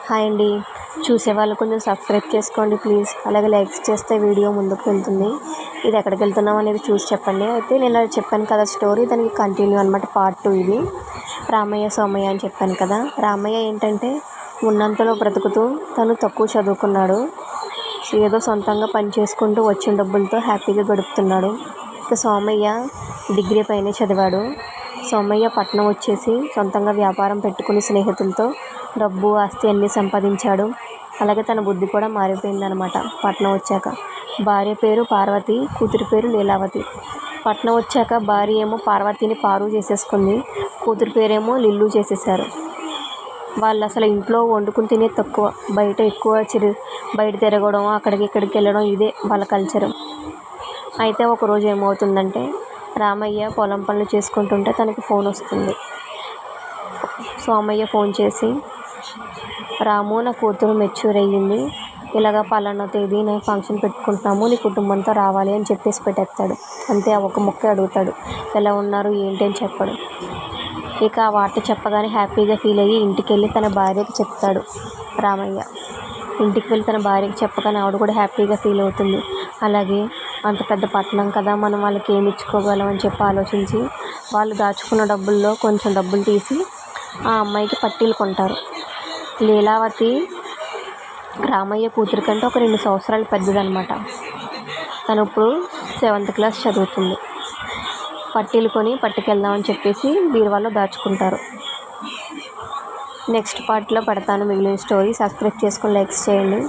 Hi అండి. చూసేవాళ్ళు కొంచెం సబ్స్క్రైబ్ చేసుకోండి ప్లీజ్. అలాగే లైక్స్ చేస్తే వీడియో ముందుకు వెళ్తుంది. ఇది ఎక్కడికి వెళ్తున్నాం అనేది చూసి చెప్పండి. అయితే నేను చెప్పాను కదా స్టోరీ, దానికి కంటిన్యూ అనమాట, పార్ట్ 2 ఇది. రామయ్య సోమయ్య అని చెప్పాను కదా. రామయ్య ఏంటంటే ఉన్నంతలో బ్రతుకుతూ తను తక్కువ చదువుకున్నాడు. ఏదో సొంతంగా పని చేసుకుంటూ వచ్చిన డబ్బులతో హ్యాపీగా గడుపుతున్నాడు. ఇక సోమయ్య డిగ్రీ పైనే చదివాడు. సోమయ్య పట్నం వచ్చేసి సొంతంగా వ్యాపారం పెట్టుకుని స్నేహితులతో డబ్బు ఆస్తి అన్నీ సంపాదించాడు. అలాగే తన బుద్ధి కూడా మారిపోయిందనమాట పట్నం వచ్చాక. భార్య పేరు పార్వతి, కూతురి పేరు లీలావతి. పట్నం వచ్చాక భార్య ఏమో పార్వతిని పారు చేసేసుకుంది, కూతురి పేరేమో లిల్లు చేసేసారు. వాళ్ళు అసలు ఇంట్లో వండుకుని తినే తక్కువ, బయట ఎక్కువ బయట తిరగడం, అక్కడికి ఇక్కడికి వెళ్ళడం, ఇదే వాళ్ళ కల్చరు. అయితే ఒకరోజు ఏమవుతుందంటే రామయ్య పొలం పనులు చేసుకుంటుంటే తనకి ఫోన్ వస్తుంది. సోమయ్య ఫోన్ చేసి, రాము నా కూతురు మెచ్యూర్ అయ్యింది, ఇలాగ పలానా తేదీ నేను ఫంక్షన్ పెట్టుకుంటున్నాము, నీ కుటుంబంతో రావాలి అని చెప్పేసి పెట్టేస్తాడు. అంతే, ఆ ఒక ముక్క అడుగుతాడు. ఎలా ఉన్నారు ఏంటి అని చెప్పాడు. ఇక ఆ వార్త చెప్పగానే హ్యాపీగా ఫీల్ అయ్యి ఇంటికి వెళ్ళి తన భార్యకి చెప్తాడు రామయ్య. ఇంటికి వెళ్ళి తన భార్యకి చెప్పగానే ఆవిడ కూడా హ్యాపీగా ఫీల్ అవుతుంది. అలాగే అంత పెద్ద పట్టణం కదా, మనం వాళ్ళకి ఏమి ఇచ్చుకోగలం అని చెప్పి ఆలోచించి వాళ్ళు దాచుకున్న డబ్బుల్లో కొంచెం డబ్బులు తీసి ఆ అమ్మాయికి పట్టీలు కొంటారు. లీలావతి రామయ్య కూతురి కంటే ఒక 2 సంవత్సరాలు పెద్దదనమాట. తను ఇప్పుడు 7th క్లాస్ చదువుతుంది. పట్టీలు కొని పట్టుకెళ్దామని చెప్పేసి బీరువాలో దాచుకుంటారు. నెక్స్ట్ పార్ట్లో పెడతాను మిగిలిన స్టోరీ. సబ్స్క్రైబ్ చేసుకొని లైక్స్ చేయండి.